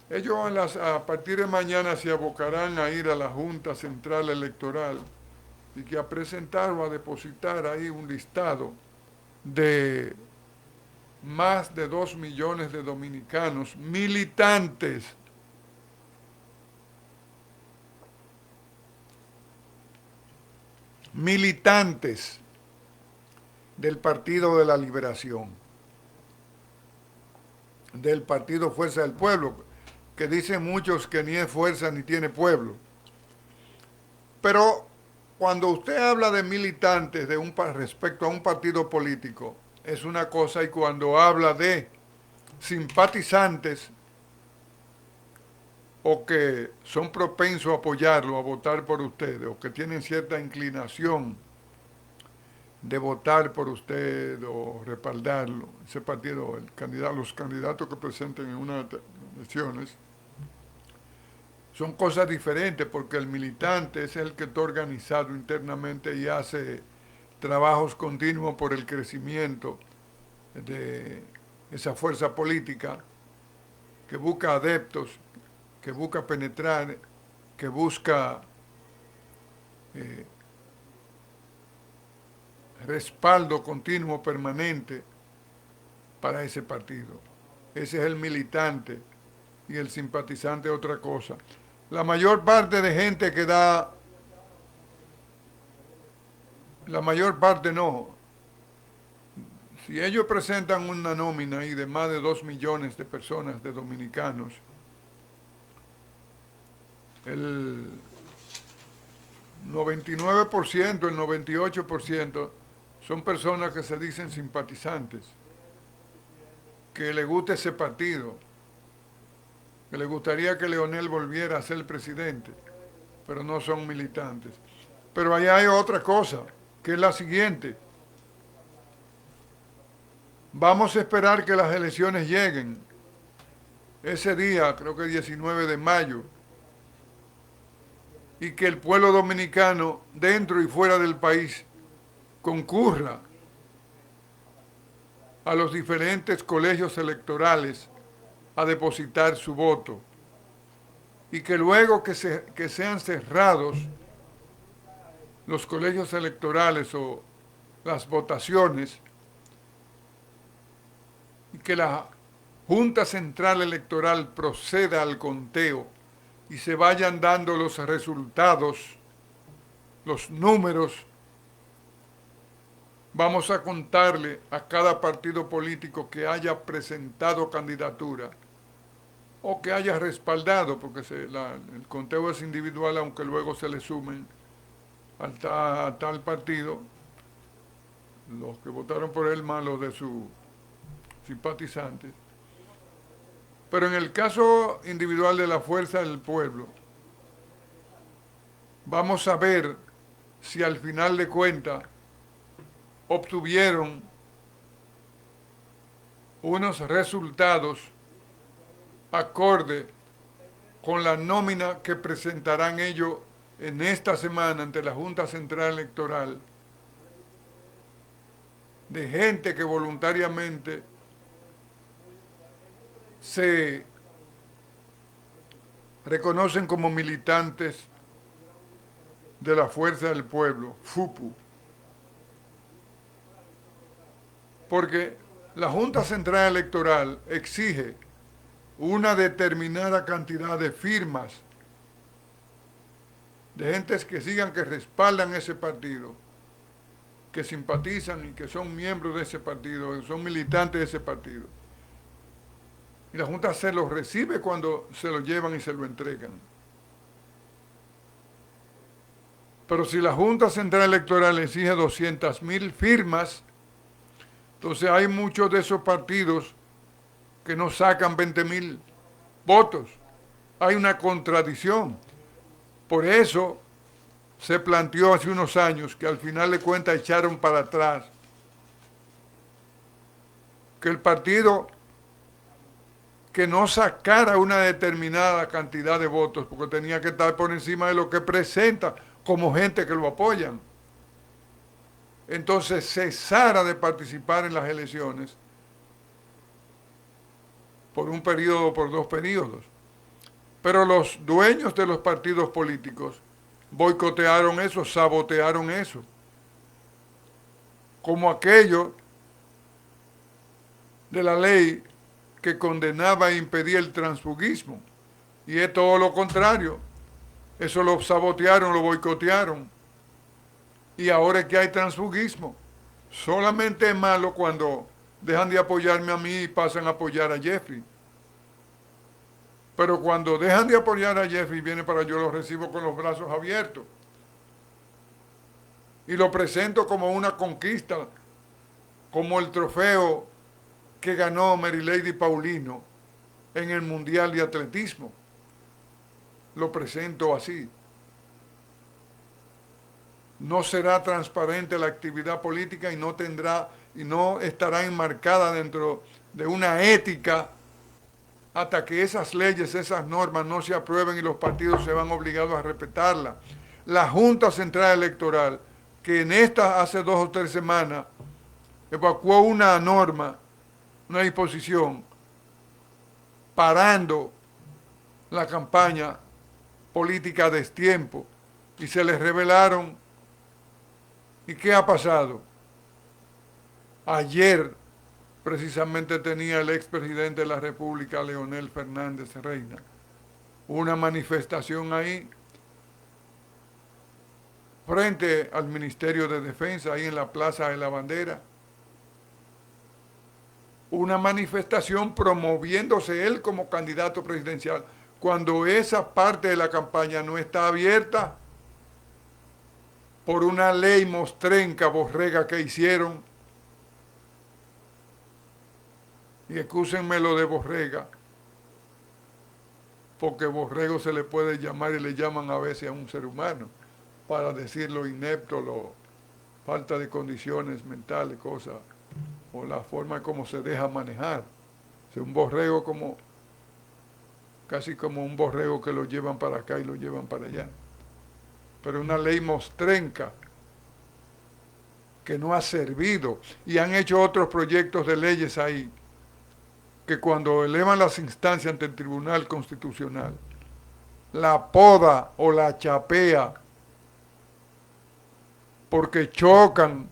Ellos a partir de mañana se abocarán a ir a la Junta Central Electoral y que a presentar o a depositar ahí un listado de más de 2 millones de dominicanos militantes del Partido de la Liberación, del Partido Fuerza del Pueblo, que dicen muchos que ni es fuerza ni tiene pueblo. Pero cuando usted habla de militantes respecto a un partido político, es una cosa, y cuando habla de simpatizantes o que son propensos a apoyarlo, a votar por ustedes, o que tienen cierta inclinación de votar por usted o respaldarlo, ese partido, los candidatos que presenten en unas elecciones, son cosas diferentes, porque el militante es el que está organizado internamente y hace trabajos continuos por el crecimiento de esa fuerza política que busca adeptos, que busca penetrar, que busca respaldo continuo, permanente para ese partido. Ese es el militante, y el simpatizante es otra cosa. La mayor parte de gente que da, la mayor parte no, si ellos presentan una nómina ahí de más de 2 millones de personas, de dominicanos, el 99%, el 98% son personas que se dicen simpatizantes, que le gusta ese partido, que le gustaría que Leonel volviera a ser presidente, pero no son militantes. Pero allá hay otra cosa, que es la siguiente. Vamos a esperar que las elecciones lleguen. Ese día, creo que 19 de mayo, y que el pueblo dominicano, dentro y fuera del país, concurra a los diferentes colegios electorales a depositar su voto, y que luego que sean cerrados los colegios electorales o las votaciones, y que la Junta Central Electoral proceda al conteo y se vayan dando los resultados, los números. Vamos a contarle a cada partido político que haya presentado candidatura o que haya respaldado, porque el conteo es individual, aunque luego se le sumen a tal partido los que votaron por él más los de sus simpatizantes. Pero en el caso individual de la Fuerza del Pueblo, vamos a ver si al final de cuentas obtuvieron unos resultados acorde con la nómina que presentarán ellos en esta semana ante la Junta Central Electoral, de gente que voluntariamente se reconocen como militantes de la Fuerza del Pueblo, FUPU. Porque la Junta Central Electoral exige una determinada cantidad de firmas de gentes que sigan, que respaldan ese partido, que simpatizan y que son miembros de ese partido, que son militantes de ese partido. Y la Junta se los recibe cuando se lo llevan y se lo entregan. Pero si la Junta Central Electoral exige 200.000 firmas, entonces hay muchos de esos partidos que no sacan 20.000 votos. Hay una contradicción. Por eso se planteó hace unos años, que al final de cuentas echaron para atrás, que el partido que no sacara una determinada cantidad de votos, porque tenía que estar por encima de lo que presenta como gente que lo apoyan, entonces cesara de participar en las elecciones por un periodo o por 2 periodos. Pero los dueños de los partidos políticos boicotearon eso, sabotearon eso, como aquello de la ley que condenaba e impedía el transfugismo, y es todo lo contrario. Eso lo sabotearon, lo boicotearon, y ahora es que hay transfugismo. Solamente es malo cuando dejan de apoyarme a mí y pasan a apoyar a Jeffrey. Pero cuando dejan de apoyar a Jeffrey, viene para yo lo recibo con los brazos abiertos. Y lo presento como una conquista, como el trofeo que ganó Marilady Paulino en el Mundial de Atletismo. Lo presento así. No será transparente la actividad política y no estará enmarcada dentro de una ética hasta que esas leyes, esas normas no se aprueben y los partidos se van obligados a respetarlas. La Junta Central Electoral, que en esta hace 2 o 3 semanas evacuó una norma, una disposición, parando la campaña política a destiempo, y se les revelaron. ¿Y qué ha pasado? Ayer precisamente tenía el expresidente de la República, Leonel Fernández Reina, una manifestación ahí frente al Ministerio de Defensa, ahí en la Plaza de la Bandera. Una manifestación promoviéndose él como candidato presidencial, cuando esa parte de la campaña no está abierta por una ley mostrenca, borrega que hicieron. Y excúsenme lo de borrega, porque borrego se le puede llamar y le llaman a veces a un ser humano, para decir lo inepto, lo falta de condiciones mentales, cosas, o la forma como se deja manejar. O sea, un borrego como, casi como un borrego que lo llevan para acá y lo llevan para allá. Pero una ley mostrenca que no ha servido, y han hecho otros proyectos de leyes ahí, que cuando elevan las instancias ante el Tribunal Constitucional, la poda o la chapea porque chocan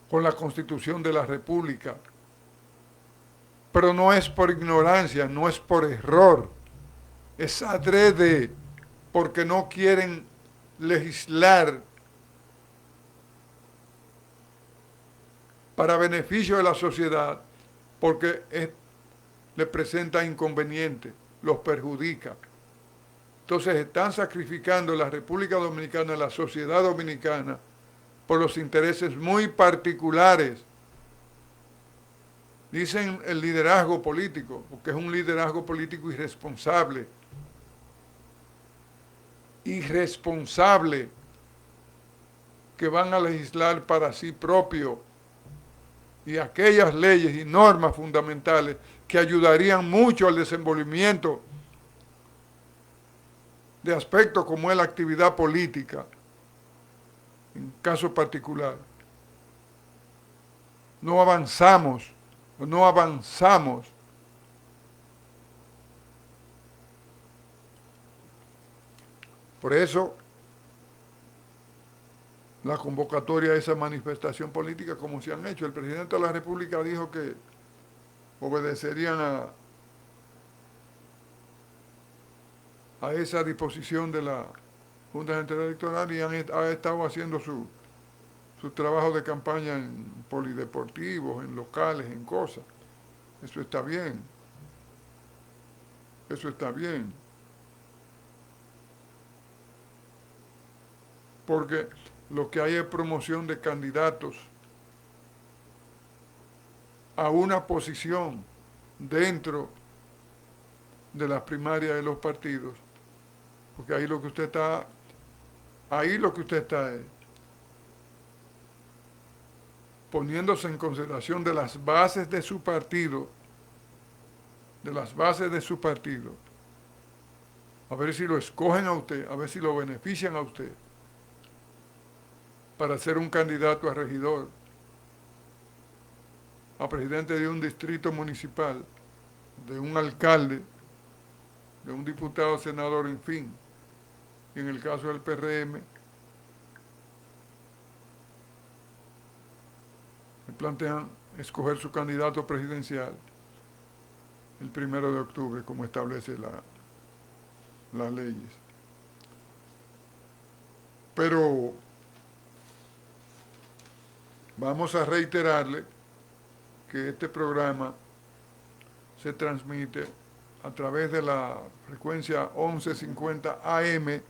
con la Constitución de la República. Pero no es por ignorancia, no es por error, es adrede, porque no quieren legislar para beneficio de la sociedad, porque le presenta inconvenientes, los perjudica. Entonces están sacrificando la República Dominicana, la sociedad dominicana, por los intereses muy particulares. Dicen el liderazgo político, porque es un liderazgo político irresponsable. Irresponsable, que van a legislar para sí propio, y aquellas leyes y normas fundamentales que ayudarían mucho al desenvolvimiento de aspectos como es la actividad política, en caso particular. No avanzamos. Por eso, la convocatoria a esa manifestación política, como se han hecho. El presidente de la República dijo que obedecerían a esa disposición de la Junta Central Electoral, y ha estado haciendo su trabajo de campaña en polideportivos, en locales, en cosas. Eso está bien. Eso está bien. Porque lo que hay es promoción de candidatos a una posición dentro de las primarias de los partidos, porque ahí lo que usted está es poniéndose en consideración de las bases de su partido, a ver si lo escogen a usted, a ver si lo benefician a usted para ser un candidato a regidor, a presidente de un distrito municipal, de un alcalde, de un diputado, senador, en fin. Y en el caso del PRM, me plantean escoger su candidato presidencial el 1 de octubre, como establece las leyes. Pero vamos a reiterarle que este programa se transmite a través de la frecuencia 1150 AM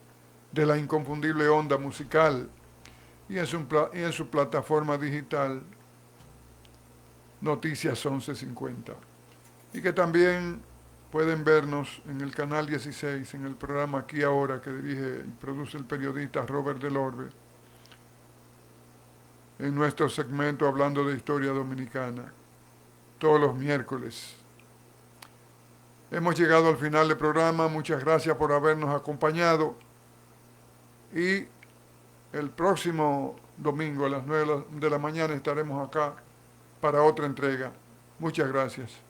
de la inconfundible onda musical y en su plataforma digital Noticias 1150. Y que también pueden vernos en el canal 16, en el programa Aquí Ahora, que dirige y produce el periodista Robert Delorbe, en nuestro segmento Hablando de Historia Dominicana, todos los miércoles. Hemos llegado al final del programa, muchas gracias por habernos acompañado y el próximo domingo a las 9 de la mañana estaremos acá para otra entrega. Muchas gracias.